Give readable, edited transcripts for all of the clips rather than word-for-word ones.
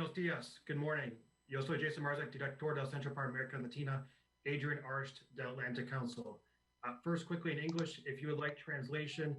Buenos días. Good morning. Yo soy Jason Marzak, director del Centro para América Latina, Adrian Arsht del Atlantic Council. First, quickly in English, if you would like translation,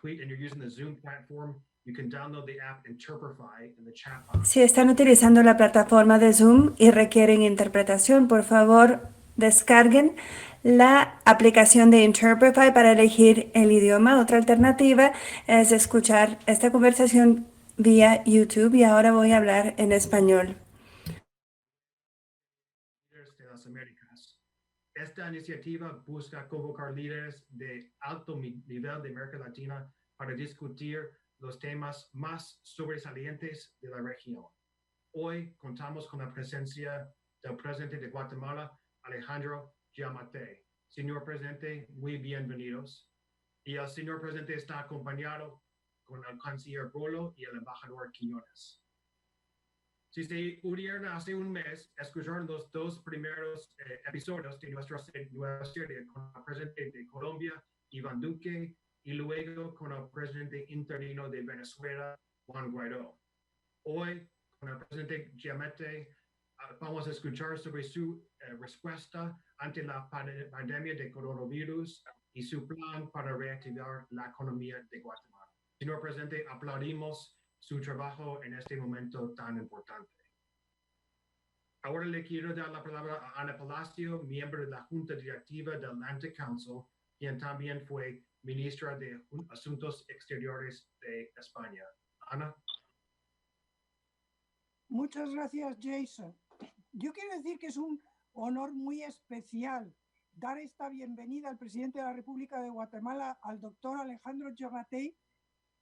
please, and you're using the Zoom platform, you can download the app Interprify in the chat box. Si están utilizando la plataforma de Zoom y requieren interpretación, por favor, descarguen la aplicación de Interprify para elegir el idioma. Otra alternativa es escuchar esta conversación vía YouTube y ahora voy a hablar en español. De las Américas. Esta iniciativa busca convocar líderes de alto nivel de América Latina para discutir los temas más sobresalientes de la región. Hoy contamos con la presencia del presidente de Guatemala, Alejandro Giammattei. Señor presidente, muy bienvenidos. Y el señor presidente está acompañado con el canciller Bolo y el embajador Quiñones. Si se unieron hace un mes, escucharon los dos primeros episodios de nuestra serie con el presidente de Colombia, Iván Duque, y luego con el presidente interino de Venezuela, Juan Guaidó. Hoy, con el presidente Giammattei, vamos a escuchar sobre su respuesta ante la pandemia de coronavirus y su plan para reactivar la economía de Guatemala. Señor presidente, aplaudimos su trabajo en este momento tan importante. Ahora le quiero dar la palabra a Ana Palacio, miembro de la Junta Directiva del Atlantic Council, quien también fue ministra de Asuntos Exteriores de España. Ana. Muchas gracias, Jason. Yo quiero decir que es un honor muy especial dar esta bienvenida al presidente de la República de Guatemala, al doctor Alejandro Giammattei,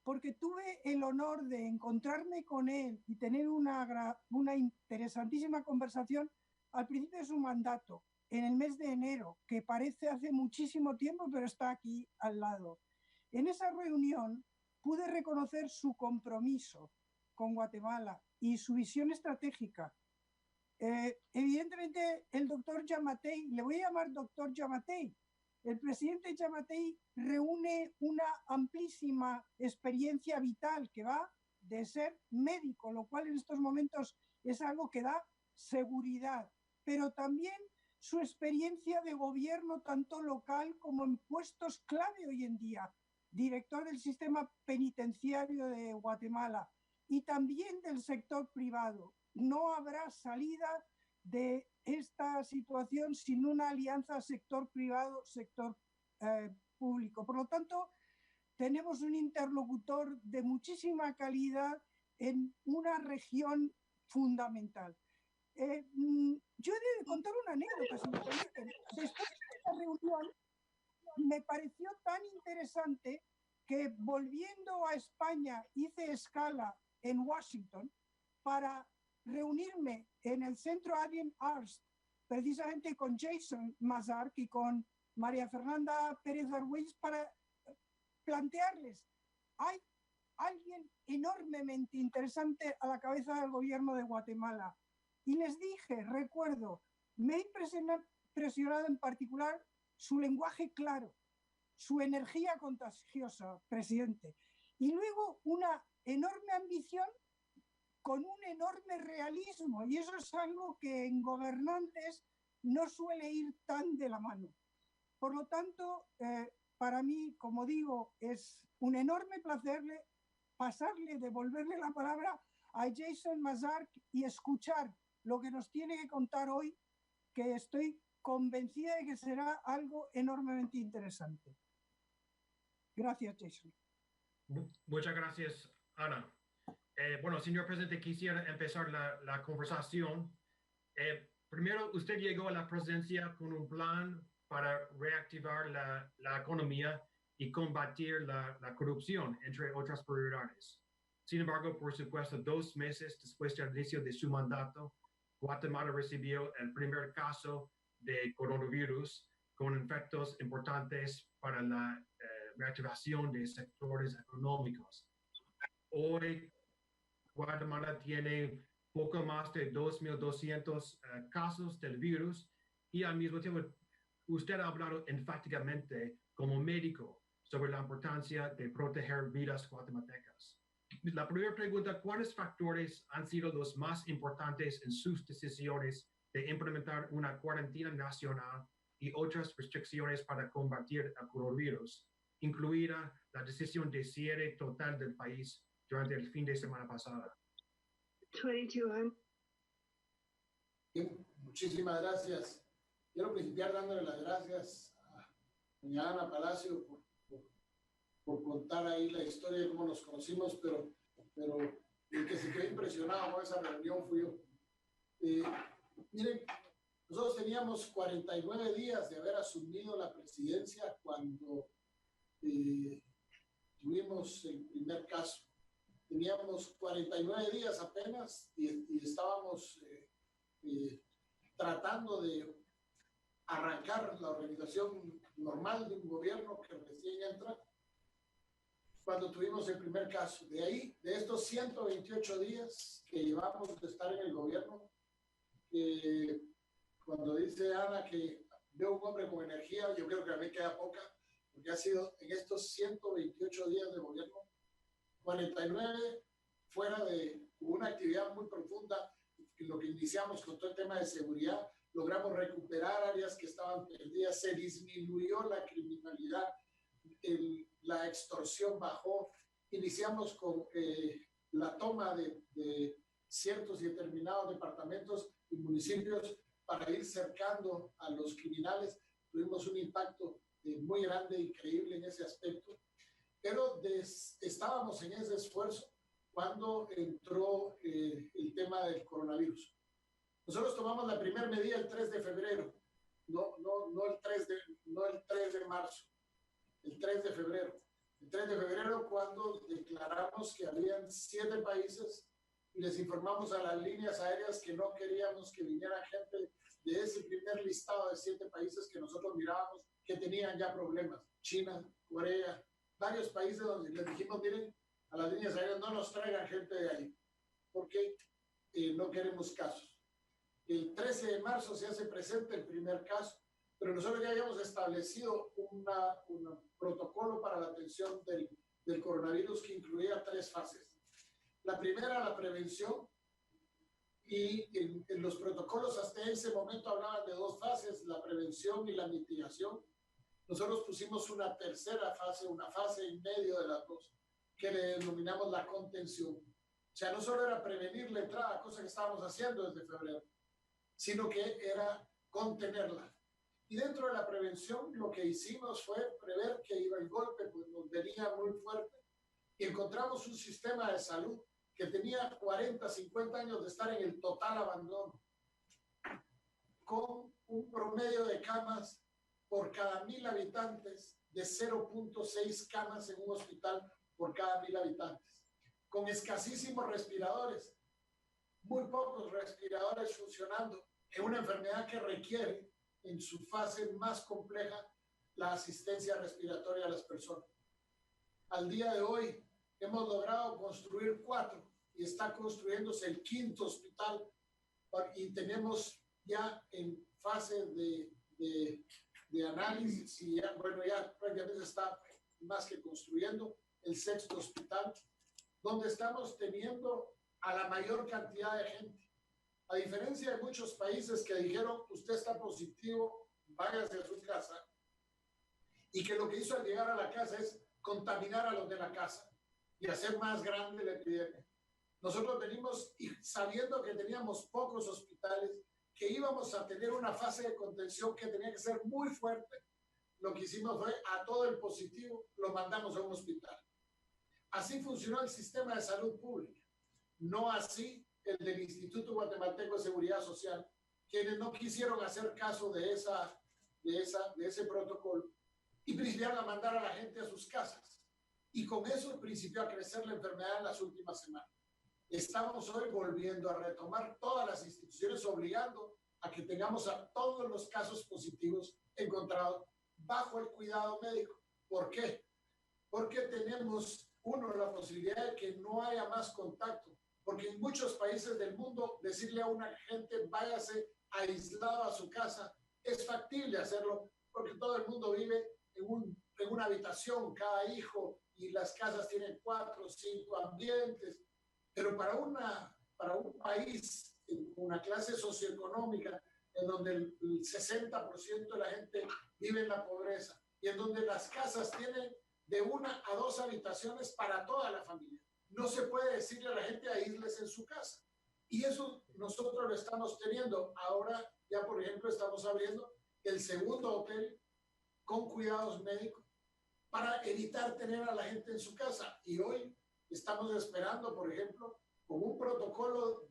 porque tuve el honor de encontrarme con él y tener una interesantísima conversación al principio de su mandato, en el mes de enero, que parece hace muchísimo tiempo, pero está aquí al lado. En esa reunión pude reconocer su compromiso con Guatemala y su visión estratégica. Evidentemente, el doctor Giammattei, le voy a llamar doctor Giammattei, el presidente Giammattei reúne una amplísima experiencia vital que va de ser médico, lo cual en estos momentos es algo que da seguridad, pero también su experiencia de gobierno tanto local como en puestos clave hoy en día, director del sistema penitenciario de Guatemala y también del sector privado. No habrá salida de esta situación sin una alianza sector privado, sector público. Por lo tanto, tenemos un interlocutor de muchísima calidad en una región fundamental. Yo he de contar una anécdota, si me permiten. Después de esta reunión, me pareció tan interesante que volviendo a España hice escala en Washington para reunirme en el centro Adrian Arsht, precisamente con Jason Marzak y con María Fernanda Pérez Argüelles, para plantearles, hay alguien enormemente interesante a la cabeza del gobierno de Guatemala. Y les dije, recuerdo, me ha impresionado en particular su lenguaje claro, su energía contagiosa, presidente, y luego una enorme ambición con un enorme realismo, y eso es algo que en gobernantes no suele ir tan de la mano. Por lo tanto, para mí, como digo, es un enorme placer devolverle la palabra a Jason Marzak y escuchar lo que nos tiene que contar hoy, que estoy convencida de que será algo enormemente interesante. Gracias, Jason. Muchas gracias, Ana. Bueno, señor presidente, quisiera empezar la conversación. Primero, usted llegó a la presidencia con un plan para reactivar la economía y combatir la corrupción, entre otras prioridades. Sin embargo, por supuesto, 2 meses después del inicio de su mandato, Guatemala recibió el primer caso de coronavirus con efectos importantes para la reactivación de sectores económicos. Hoy, Guatemala tiene poco más de 2.200 casos del virus y al mismo tiempo usted ha hablado enfáticamente como médico sobre la importancia de proteger vidas guatemaltecas. La primera pregunta, ¿cuáles factores han sido los más importantes en sus decisiones de implementar una cuarentena nacional y otras restricciones para combatir el coronavirus, incluida la decisión de cierre total del país durante el fin de semana pasada? 22. Bien, muchísimas gracias. Quiero principiar dándole las gracias a doña Ana Palacio por contar ahí la historia de cómo nos conocimos, pero el que se quedó impresionado con esa reunión fui yo. Miren, nosotros teníamos 49 días de haber asumido la presidencia cuando tuvimos el primer caso. Teníamos 49 días apenas y estábamos tratando de arrancar la organización normal de un gobierno que recién entra cuando tuvimos el primer caso. De ahí, de estos 128 días que llevamos de estar en el gobierno, cuando dice Ana que veo un hombre con energía, yo creo que a mí queda poca, porque ha sido en estos 128 días de gobierno, 49 fuera de una actividad muy profunda, en lo que iniciamos con todo el tema de seguridad, logramos recuperar áreas que estaban perdidas, se disminuyó la criminalidad, la extorsión bajó, iniciamos con la toma de ciertos y determinados departamentos y municipios para ir cercando a los criminales. Tuvimos un impacto muy grande, increíble en ese aspecto, pero estábamos en ese esfuerzo cuando entró el tema del coronavirus. Nosotros tomamos la primera medida el 3 de febrero, no el 3 de marzo, el 3 de febrero. El 3 de febrero cuando declaramos que habían 7 países y les informamos a las líneas aéreas que no queríamos que viniera gente de ese primer listado de 7 países que nosotros mirábamos que tenían ya problemas. China, Corea, varios países donde les dijimos, miren, a las líneas aéreas no nos traigan gente de ahí, porque no queremos casos. El 13 de marzo se hace presente el primer caso, pero nosotros ya habíamos establecido un protocolo para la atención del coronavirus que incluía 3 fases. La primera, la prevención, y en los protocolos hasta ese momento hablaban de 2 fases, la prevención y la mitigación. Nosotros pusimos una tercera fase, una fase en medio de las 2, que le denominamos la contención. O sea, no solo era prevenir la entrada, cosa que estábamos haciendo desde febrero, sino que era contenerla. Y dentro de la prevención lo que hicimos fue prever que iba el golpe, pues nos venía muy fuerte, y encontramos un sistema de salud que tenía 40, 50 años de estar en el total abandono, con un promedio de camas por cada 1,000 habitantes de 0.6 camas en un hospital por cada 1,000 habitantes, con escasísimos respiradores, muy pocos respiradores funcionando en una enfermedad que requiere en su fase más compleja la asistencia respiratoria a las personas. Al día de hoy hemos logrado construir 4 y está construyéndose el 5º hospital y tenemos ya en fase de análisis y ya, bueno, ya prácticamente está más que construyendo el 6º hospital, donde estamos teniendo a la mayor cantidad de gente. A diferencia de muchos países que dijeron, usted está positivo, váyase a su casa, y que lo que hizo al llegar a la casa es contaminar a los de la casa y hacer más grande la epidemia. Nosotros venimos sabiendo que teníamos pocos hospitales, que íbamos a tener una fase de contención que tenía que ser muy fuerte. Lo que hicimos fue a todo el positivo lo mandamos a un hospital. Así funcionó el sistema de salud pública, no así el del Instituto Guatemalteco de Seguridad Social, quienes no quisieron hacer caso de ese protocolo y principiaron a mandar a la gente a sus casas. Y con eso principió a crecer la enfermedad en las últimas semanas. Estamos hoy volviendo a retomar todas las instituciones, obligando a que tengamos a todos los casos positivos encontrados bajo el cuidado médico. ¿Por qué? Porque tenemos, la posibilidad de que no haya más contacto. Porque en muchos países del mundo decirle a una gente váyase aislado a su casa es factible hacerlo porque todo el mundo vive en una habitación, cada hijo y las casas tienen 4 o 5 ambientes, pero para un país con una clase socioeconómica en donde el 60% de la gente vive en la pobreza y en donde las casas tienen de 1 a 2 habitaciones para toda la familia. No se puede decirle a la gente aísles en su casa. Y eso nosotros lo estamos teniendo. Ahora ya, por ejemplo, estamos abriendo el segundo hotel con cuidados médicos para evitar tener a la gente en su casa. Y hoy estamos esperando, por ejemplo, con un protocolo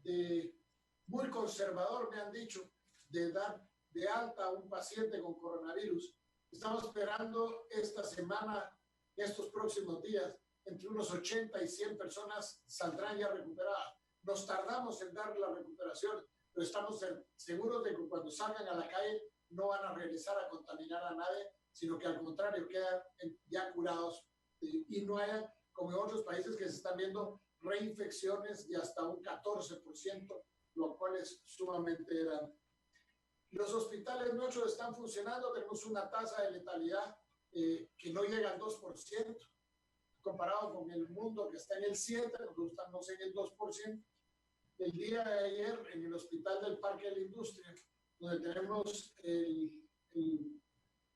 muy conservador, me han dicho, de dar de alta a un paciente con coronavirus. Estamos esperando esta semana, estos próximos días, entre unos 80 y 100 personas saldrán ya recuperadas. Nos tardamos en dar la recuperación, pero estamos seguros de que cuando salgan a la calle no van a regresar a contaminar a nadie, sino que al contrario quedan ya curados y no haya, como en otros países, que se están viendo reinfecciones de hasta un 14%, lo cual es sumamente grande. Los hospitales nuestros están funcionando, tenemos una tasa de letalidad que no llega al 2%, comparado con el mundo que está en el 7%, nosotros estamos en el 2%. El día de ayer, en el Hospital del Parque de la Industria, donde tenemos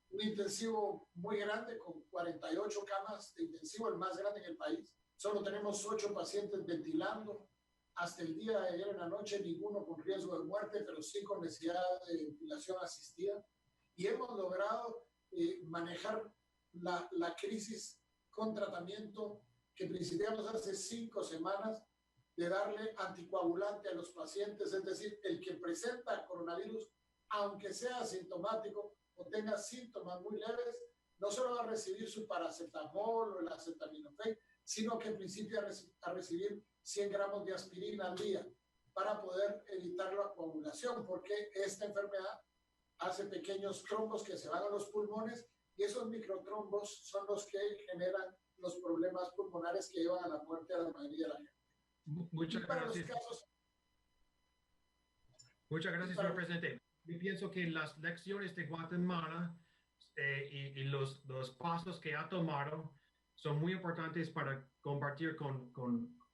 un intensivo muy grande, con 48 camas de intensivo, el más grande en el país. Solo tenemos 8 pacientes ventilando. Hasta el día de ayer en la noche, ninguno con riesgo de muerte, pero sí con necesidad de ventilación asistida. Y hemos logrado manejar la crisis con tratamiento que principiamos hace 5 semanas de darle anticoagulante a los pacientes, es decir, el que presenta coronavirus, aunque sea asintomático o tenga síntomas muy leves, no solo va a recibir su paracetamol o el acetaminofén, sino que en principio a recibir 100 gramos de aspirina al día para poder evitar la coagulación, porque esta enfermedad hace pequeños trombos que se van a los pulmones y esos microtrombos son los que generan los problemas pulmonares que llevan a la muerte a la mayoría de la gente. Muchas gracias. Muchas gracias, señor presidente. Yo pienso que las lecciones de Guatemala y los pasos que ha tomado son muy importantes para compartir con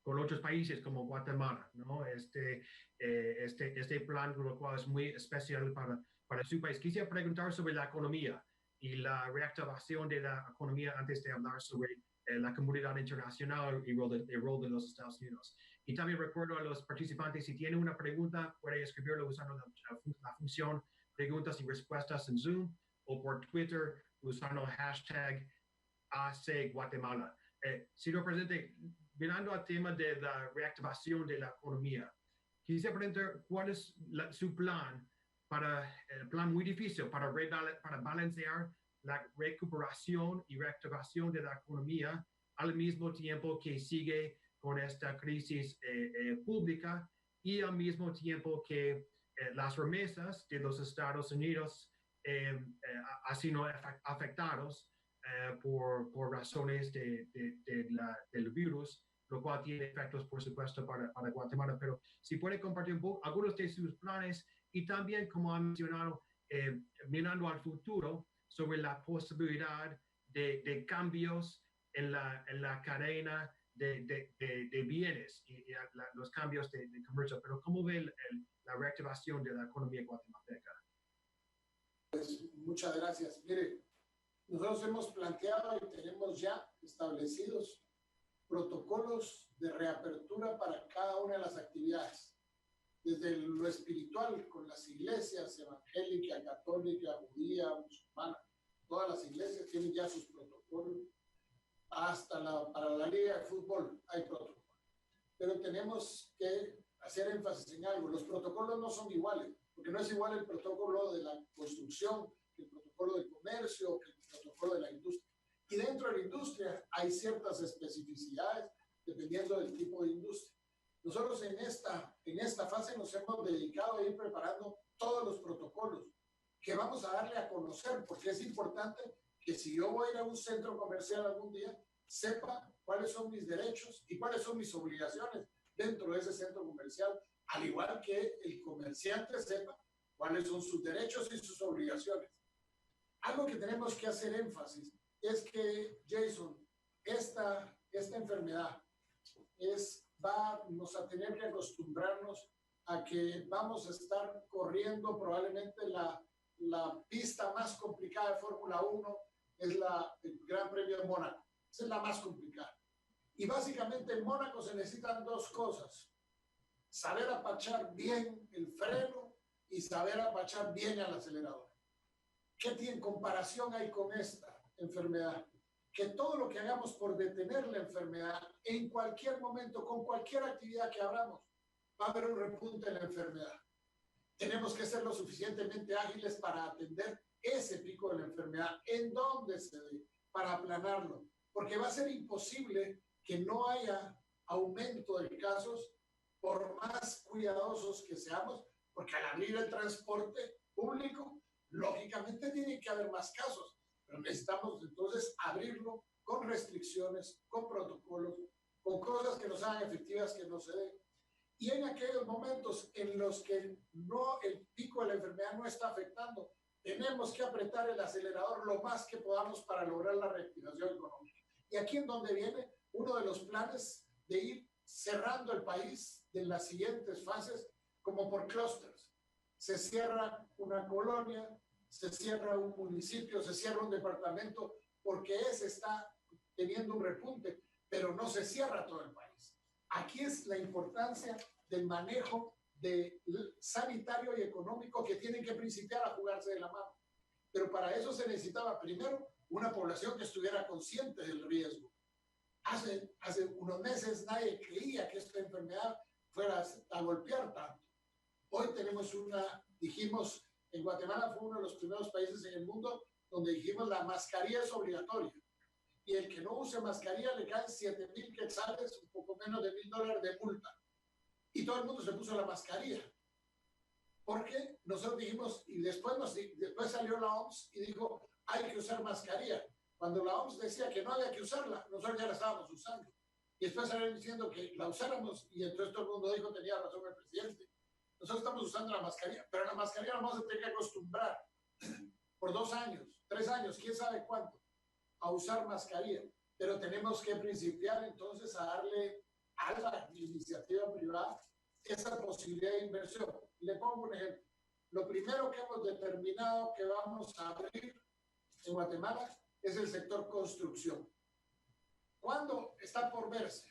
otros países como Guatemala, ¿no? Este plan, lo cual es muy especial para su país. Quisiera preguntar sobre la economía y la reactivación de la economía antes de hablar sobre la comunidad internacional y el rol de los Estados Unidos. Y también recuerdo a los participantes, si tienen una pregunta, pueden escribirlo usando la función preguntas y respuestas en Zoom o por Twitter usando el hashtag #ACGuatemala. Señor presidente, mirando al tema de la reactivación de la economía, quisiera preguntar cuál es su plan el plan muy difícil para balancear la recuperación y reactivación de la economía al mismo tiempo que sigue con esta crisis pública y al mismo tiempo que las remesas de los Estados Unidos han sido afectados por razones del virus, lo cual tiene efectos, por supuesto, para Guatemala. Pero si puede compartir algunos de sus planes y también, como ha mencionado, mirando al futuro sobre la posibilidad de cambios en la cadena de bienes y los cambios de comercio. Pero ¿cómo ve la reactivación de la economía guatemalteca? Pues muchas gracias. Mire, nosotros hemos planteado y tenemos ya establecidos protocolos de reapertura para cada una de las actividades. Desde lo espiritual, con las iglesias evangélica, católica, judía, musulmana, todas las iglesias tienen ya sus protocolos. Hasta para la liga de fútbol hay protocolos. Pero tenemos que hacer énfasis en algo. Los protocolos no son iguales, porque no es igual el protocolo de la construcción, que el protocolo del comercio, que el protocolo de la industria. Y dentro de la industria hay ciertas especificidades dependiendo del tipo de industria. Nosotros en esta fase nos hemos dedicado a ir preparando todos los protocolos que vamos a darle a conocer, porque es importante que si yo voy a ir a un centro comercial algún día, sepa cuáles son mis derechos y cuáles son mis obligaciones dentro de ese centro comercial, al igual que el comerciante sepa cuáles son sus derechos y sus obligaciones. Algo que tenemos que hacer énfasis es que, Jason, esta enfermedad vamos a tener que acostumbrarnos a que vamos a estar corriendo probablemente la pista más complicada de Fórmula 1 es el Gran Premio de Mónaco. Esa es la más complicada. Y básicamente en Mónaco se necesitan dos cosas: saber apachar bien el freno y saber apachar bien el acelerador. ¿Qué tiene comparación hay con esta enfermedad? Que todo lo que hagamos por detener la enfermedad, en cualquier momento, con cualquier actividad que abramos, va a haber un repunte en la enfermedad. Tenemos que ser lo suficientemente ágiles para atender ese pico de la enfermedad, en donde se dé, para aplanarlo, porque va a ser imposible que no haya aumento de casos por más cuidadosos que seamos, porque al abrir el transporte público, lógicamente tiene que haber más casos, pero necesitamos entonces abrirlo con restricciones, con protocolos, con cosas que nos hagan efectivas, que no se den. Y en aquellos momentos en los que el pico de la enfermedad no está afectando, tenemos que apretar el acelerador lo más que podamos para lograr la reactivación económica. Y aquí en donde viene uno de los planes de ir cerrando el país en las siguientes fases, como por clústeres. Se cierra una colonia, se cierra un municipio, se cierra un departamento, porque ese está teniendo un repunte, pero no se cierra todo el país. Aquí es la importancia del manejo sanitario y económico, que tienen que principiar a jugarse de la mano. Pero para eso se necesitaba primero una población que estuviera consciente del riesgo. Hace unos meses nadie creía que esta enfermedad fuera a golpear tanto. Hoy tenemos dijimos, en Guatemala fue uno de los primeros países en el mundo donde dijimos la mascarilla es obligatoria. Y el que no use mascarilla le caen 7,000 quetzales, un poco menos de $1,000 de multa. Y todo el mundo se puso la mascarilla. Porque nosotros dijimos, y después salió la OMS y dijo, hay que usar mascarilla. Cuando la OMS decía que no había que usarla, nosotros ya la estábamos usando. Y después salieron diciendo que la usáramos, y entonces todo el mundo dijo, tenía razón el presidente. Nosotros estamos usando la mascarilla, pero la mascarilla la vamos a tener que acostumbrar por 2 años, 3 años, quién sabe cuánto, a usar mascarilla. Pero tenemos que principiar entonces a darle a la iniciativa privada esa posibilidad de inversión. Le pongo un ejemplo. Lo primero que hemos determinado que vamos a abrir en Guatemala es el sector construcción. ¿Cuándo? Está por verse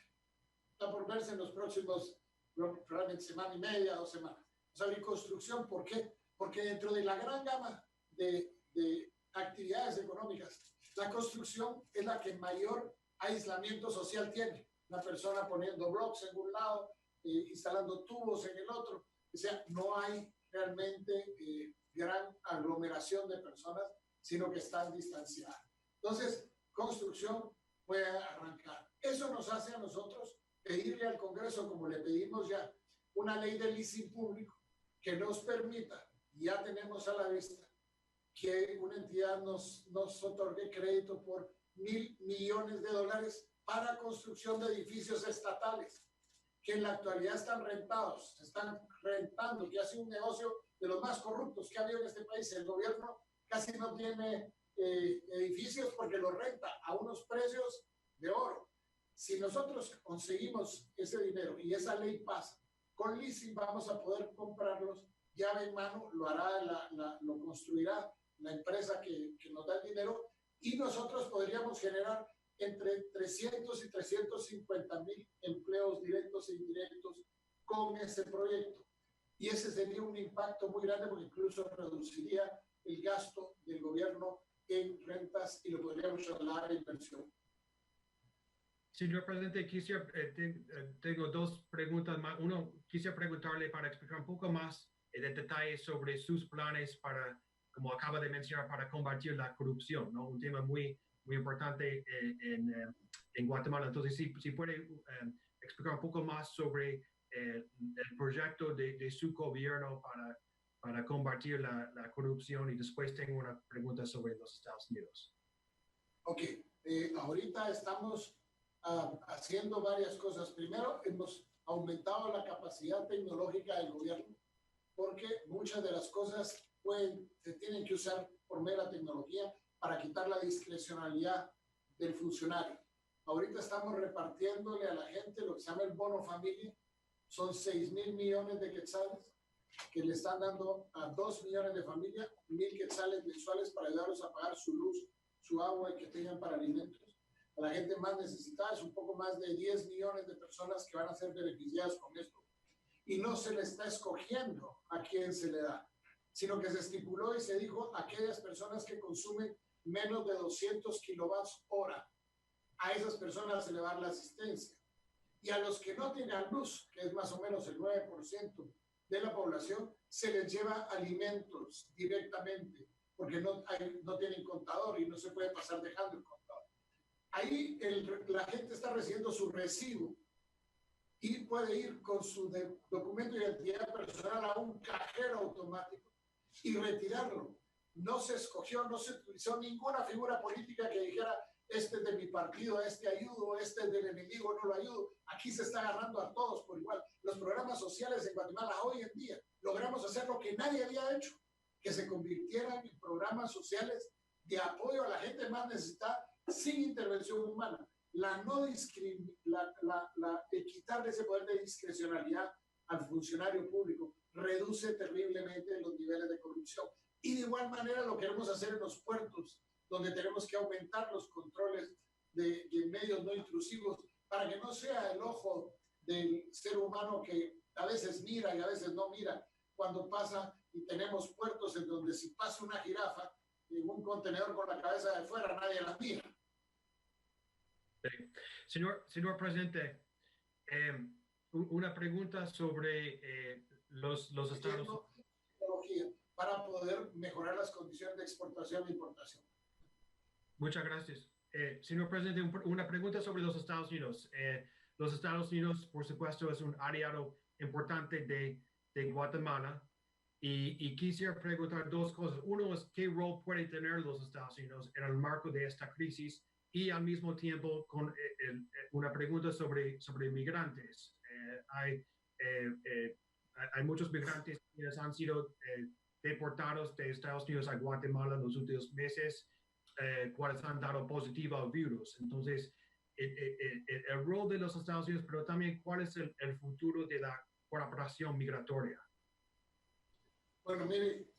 en los próximos, probablemente semana y media, 2 semanas. Vamos a abrir construcción. ¿Por qué? Porque dentro de la gran gama de actividades económicas, la construcción es la que mayor aislamiento social tiene. Una persona poniendo blocks en un lado, instalando tubos en el otro. O sea, no hay realmente gran aglomeración de personas, sino que están distanciadas. Entonces, construcción puede arrancar. Eso nos hace a nosotros pedirle al Congreso, como le pedimos ya, una ley de leasing público que nos permita, ya tenemos a la vista, que una entidad nos otorgue crédito por $1,000 millones para construcción de edificios estatales, que en la actualidad están rentados, se están rentando, que ha sido un negocio de los más corruptos que ha habido en este país. El gobierno casi no tiene edificios porque los renta a unos precios de oro. Si nosotros conseguimos ese dinero y esa ley pasa, con leasing vamos a poder comprarlos llave en mano, lo construirá la empresa que nos da el dinero, y nosotros podríamos generar entre 300 y 350,000 empleos directos e indirectos con ese proyecto. Y ese sería un impacto muy grande, porque incluso reduciría el gasto del gobierno en rentas y lo podríamos trasladar a inversión. Señor presidente, tengo 2 preguntas más. Uno, quisiera preguntarle para explicar un poco más de detalle sobre sus planes para, como acaba de mencionar, para combatir la corrupción, ¿no? Un tema muy importante en Guatemala. Entonces, si puede explicar un poco más sobre el proyecto de su gobierno para combatir la corrupción, y después tengo una pregunta sobre los Estados Unidos. Ok, ahorita estamos haciendo varias cosas. Primero, hemos aumentado la capacidad tecnológica del gobierno, porque muchas de las cosas se tienen que usar por mera tecnología para quitar la discrecionalidad del funcionario. Ahorita estamos repartiéndole a la gente lo que se llama el bono familia. Son 6,000 millones de quetzales que le están dando a 2 millones de familias, 1,000 quetzales mensuales para ayudarlos a pagar su luz, su agua y que tengan para alimentos. A la gente más necesitada es un poco más de 10 millones de personas que van a ser beneficiadas con esto. Y no se le está escogiendo a quién se le da, sino que se estipuló y se dijo a aquellas personas que consumen menos de 200 kilovatios hora. A esas personas se le va a dar la asistencia. Y a los que no tienen luz, que es más o menos el 9% de la población, se les lleva alimentos directamente, porque no tienen contador y no se puede pasar dejando el contador. Ahí la gente está recibiendo su recibo y puede ir con su documento de identidad personal a un cajero automático y retirarlo. No se escogió, no se utilizó ninguna figura política que dijera este es de mi partido, este ayudo, este es del enemigo, no lo ayudo. Aquí se está agarrando a todos por igual. Los programas sociales en Guatemala hoy en día logramos hacer lo que nadie había hecho, que se convirtieran en programas sociales de apoyo a la gente más necesitada sin intervención humana. La quitarle ese poder de discrecionalidad al funcionario público reduce terriblemente los niveles de corrupción. Y de igual manera lo queremos hacer en los puertos, donde tenemos que aumentar los controles de medios no intrusivos para que no sea el ojo del ser humano que a veces mira y a veces no mira cuando pasa, y tenemos puertos en donde si pasa una jirafa en un contenedor con la cabeza de fuera, nadie la mira. Señor presidente, una pregunta sobre los Estados Unidos para poder mejorar las condiciones de exportación e importación. Muchas gracias. Señor presidente, una pregunta sobre los Estados Unidos. Los Estados Unidos, por supuesto, es un aliado importante de Guatemala. Y quisiera preguntar dos cosas. Uno es, ¿qué rol puede tener los Estados Unidos en el marco de esta crisis? Y al mismo tiempo, con una pregunta sobre migrantes. Hay muchos migrantes que han sido deportados de Estados Unidos a Guatemala en los últimos meses, cuales han dado positivo al virus. Entonces, el rol de los Estados Unidos, pero también cuál es el futuro de la colaboración migratoria. Bueno, mire,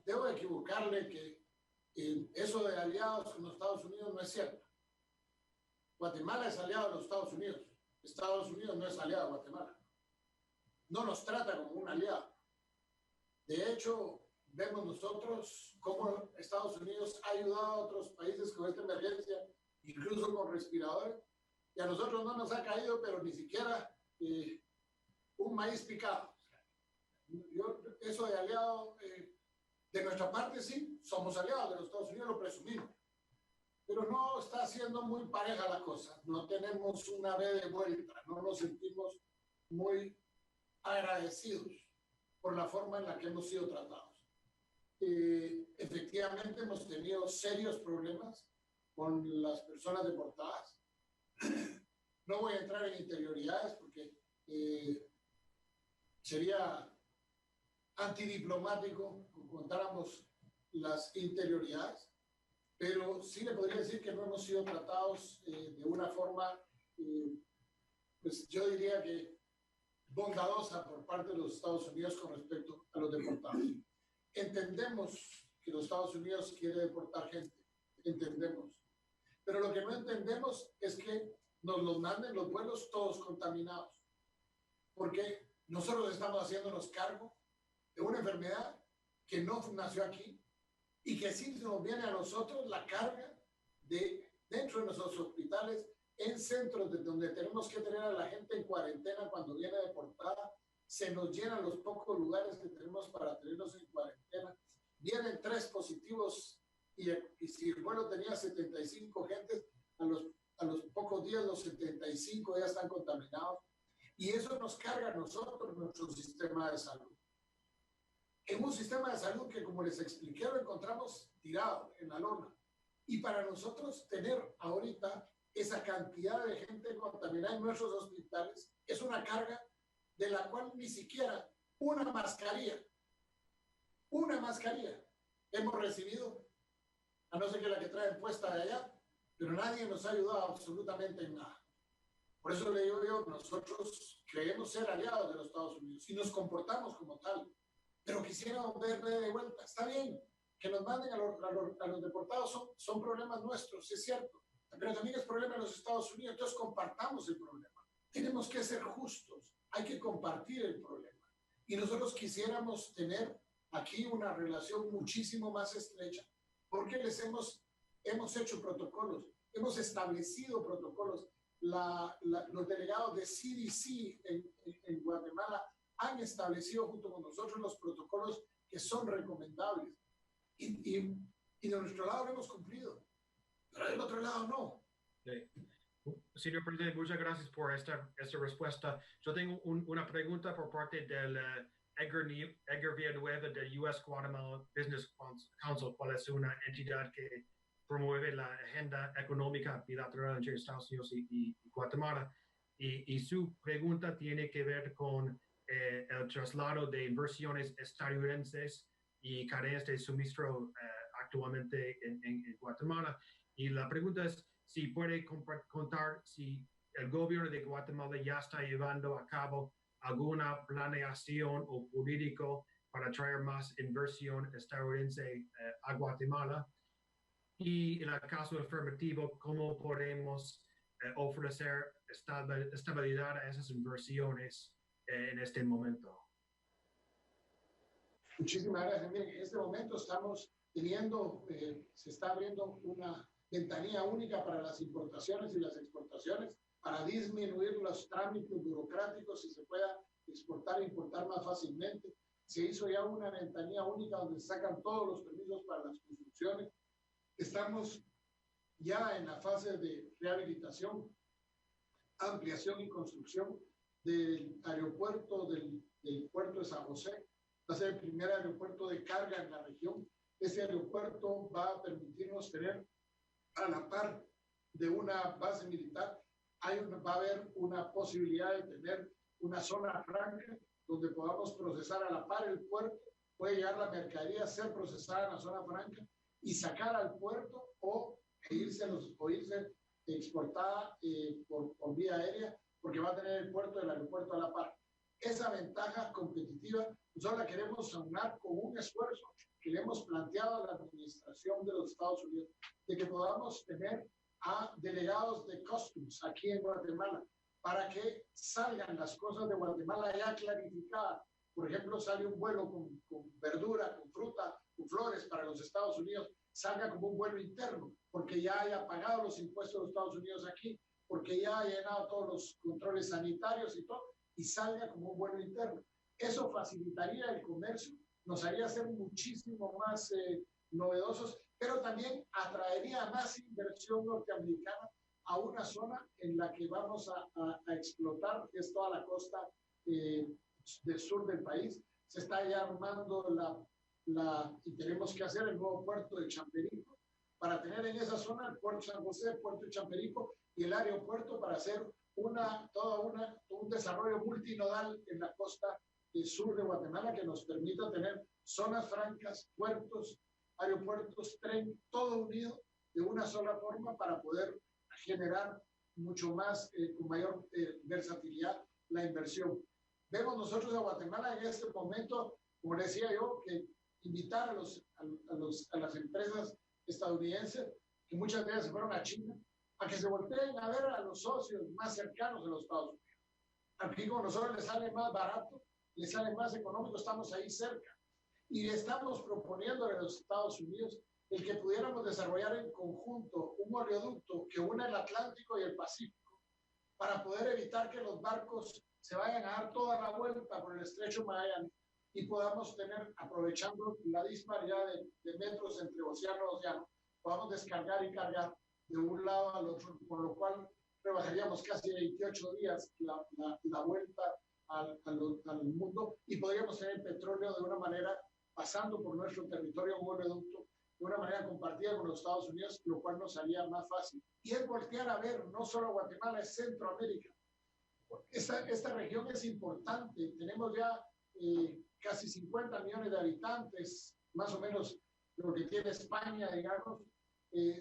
debo equivocarle que eso de aliados con los Estados Unidos no es cierto. Guatemala es aliado de los Estados Unidos. Estados Unidos no es aliado de Guatemala. No nos trata como un aliado. De hecho, vemos nosotros cómo Estados Unidos ha ayudado a otros países con esta emergencia, incluso con respiradores, y a nosotros no nos ha caído, pero ni siquiera un maíz picado. Eso de aliado, de nuestra parte sí, somos aliados de los Estados Unidos, lo presumimos, pero no está siendo muy pareja la cosa, no tenemos una vez de vuelta, no nos sentimos muy agradecidos por la forma en la que hemos sido tratados. Efectivamente hemos tenido serios problemas con las personas deportadas. No voy a entrar en interioridades porque sería antidiplomático que contáramos las interioridades, pero sí le podría decir que no hemos sido tratados de una forma, pues yo diría que bondadosa por parte de los Estados Unidos con respecto a los deportados. Entendemos que los Estados Unidos quiere deportar gente, entendemos, pero lo que no entendemos es que nos los manden los vuelos todos contaminados, porque nosotros estamos haciéndonos cargo de una enfermedad que no nació aquí y que sí nos viene a nosotros la carga de dentro de nuestros hospitales, en centros de donde tenemos que tener a la gente en cuarentena cuando viene deportada, se nos llenan los pocos lugares que tenemos para tenerlos en cuarentena, vienen 3 positivos y si el vuelo tenía 75 gentes, a los pocos días los 75 ya están contaminados y eso nos carga a nosotros nuestro sistema de salud. En un sistema de salud que, como les expliqué, lo encontramos tirado en la lona. Y para nosotros tener ahorita esa cantidad de gente contaminada en nuestros hospitales es una carga de la cual ni siquiera una mascarilla hemos recibido, a no ser que la que traen puesta de allá, pero nadie nos ha ayudado absolutamente en nada. Por eso le digo yo, nosotros creemos ser aliados de los Estados Unidos y nos comportamos como tal, pero quisiéramos verle de vuelta. Está bien, que nos manden a los deportados son problemas nuestros, es cierto, pero también es problema de los Estados Unidos, entonces compartamos el problema. Tenemos que ser justos, hay que compartir el problema. Y nosotros quisiéramos tener aquí una relación muchísimo más estrecha, porque les hemos hecho protocolos, hemos establecido protocolos. Los delegados de CDC en Guatemala han establecido junto con nosotros los protocolos que son recomendables. Y de nuestro lado lo hemos cumplido, pero del otro lado no. Sí. Señor Presidente, muchas gracias por esta respuesta. Yo tengo una pregunta por parte del Edgar Villanueva del US Guatemala Business Council, cual es una entidad que promueve la agenda económica bilateral entre Estados Unidos y Guatemala. Y su pregunta tiene que ver con el traslado de inversiones estadounidenses y cadenas de suministro actualmente en Guatemala. Y la pregunta es si puede contar si el gobierno de Guatemala ya está llevando a cabo alguna planeación o político para traer más inversión estadounidense a Guatemala. Y en el caso afirmativo, ¿cómo podemos ofrecer estabilidad a esas inversiones en este momento? Muchísimas gracias. Miren, en este momento estamos teniendo, se está abriendo una ventanilla única para las importaciones y las exportaciones, para disminuir los trámites burocráticos y se pueda exportar e importar más fácilmente. Se hizo ya una ventanilla única donde se sacan todos los permisos para las construcciones. Estamos ya en la fase de rehabilitación, ampliación y construcción del aeropuerto del puerto de San José. Va a ser el primer aeropuerto de carga en la región. Este aeropuerto va a permitirnos tener a la par de una base militar. Va a haber una posibilidad de tener una zona franca donde podamos procesar a la par el puerto. Puede llegar la mercadería, ser procesada en la zona franca y sacar al puerto o irse exportada por vía aérea, porque va a tener el puerto del aeropuerto a la par. Esa ventaja competitiva nosotros la queremos aunar con un esfuerzo que le hemos planteado a la administración de los Estados Unidos, de que podamos tener a delegados de Customs aquí en Guatemala, para que salgan las cosas de Guatemala ya clarificadas. Por ejemplo, sale un vuelo con verdura, con fruta, con flores para los Estados Unidos, salga como un vuelo interno, porque ya haya pagado los impuestos de los Estados Unidos aquí, porque ya haya llenado todos los controles sanitarios y todo, y salga como un vuelo interno. Eso facilitaría el comercio, nos haría ser muchísimo más novedosos, pero también atraería más inversión norteamericana a una zona en la que vamos a explotar, que es toda la costa del sur del país. Se está ya armando y tenemos que hacer el nuevo puerto de Champerico para tener en esa zona el puerto San José, el puerto de Champerico y el aeropuerto para hacer un desarrollo multinodal en la costa sur de Guatemala que nos permita tener zonas francas, puertos, aeropuertos, tren, todo unido de una sola forma para poder generar mucho más, con mayor versatilidad, la inversión. Vemos nosotros a Guatemala en este momento, como decía yo, que invitar a las empresas estadounidenses, que muchas veces se fueron a China, a que se volteen a ver a los socios más cercanos de los Estados Unidos. Aquí con nosotros les sale más barato, les sale más económico, estamos ahí cerca. Y estamos proponiendo a los Estados Unidos el que pudiéramos desarrollar en conjunto un oleoducto que una el Atlántico y el Pacífico para poder evitar que los barcos se vayan a dar toda la vuelta por el estrecho Magallanes y podamos tener, aprovechando la disparidad de metros entre océano y océano, podamos descargar y cargar de un lado al otro, por lo cual rebajaríamos casi 28 días la vuelta al mundo y podríamos tener petróleo de una manera pasando por nuestro territorio, un oleoducto, de una manera compartida con los Estados Unidos, lo cual nos haría más fácil. Y es voltear a ver, no solo Guatemala, es Centroamérica. Esta región es importante, tenemos ya casi 50 millones de habitantes, más o menos lo que tiene España, digamos,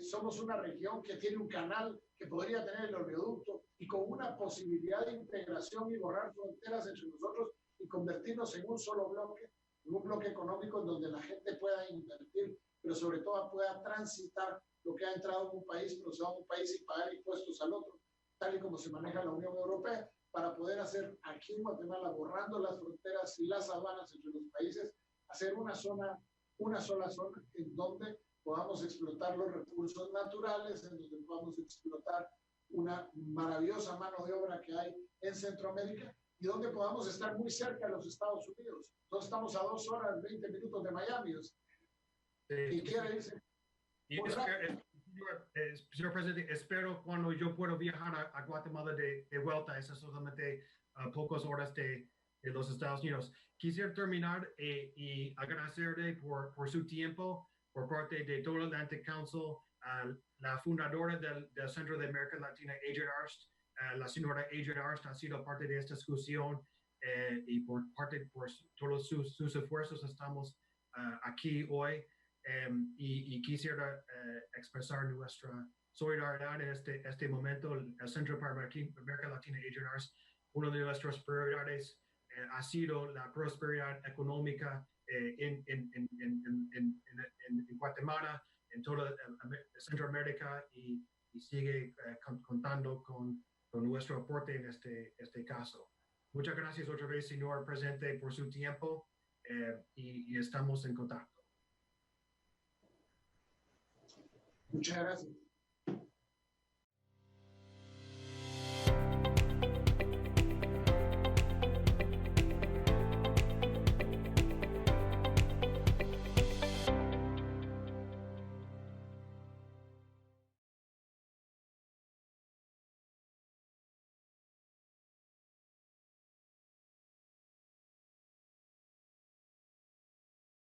somos una región que tiene un canal que podría tener el oleoducto y con una posibilidad de integración y borrar fronteras entre nosotros y convertirnos en un solo bloque, en un bloque económico en donde la gente pueda invertir, pero sobre todo pueda transitar lo que ha entrado en un país, procesado en un país y pagar impuestos al otro, tal y como se maneja la Unión Europea, para poder hacer aquí en Guatemala, borrando las fronteras y las aduanas entre los países, hacer una sola zona en donde podamos explotar los recursos naturales, en donde podamos explotar una maravillosa mano de obra que hay en Centroamérica y donde podamos estar muy cerca de los Estados Unidos. Nosotros estamos a 2 horas, 20 minutos de Miami. Y quiere irse. Señor Presidente, espero cuando yo puedo viajar a Guatemala de vuelta, esas solamente pocas horas de los Estados Unidos. Quisiera terminar y agradecerle por su tiempo por parte de todo el Atlantic Council, la fundadora del Centro de América Latina, Adrienne Arst, la señora Adrienne Arst ha sido parte de esta discusión y por todos sus esfuerzos estamos aquí hoy. Y quisiera expresar nuestra solidaridad en este momento. El Centro para América Latina, Adrienne Arst, una de nuestras prioridades ha sido la prosperidad económica en Guatemala, en toda Centroamérica y sigue contando con nuestro aporte en este caso. Muchas gracias otra vez, señor presidente, por su tiempo y estamos en contacto. Muchas gracias.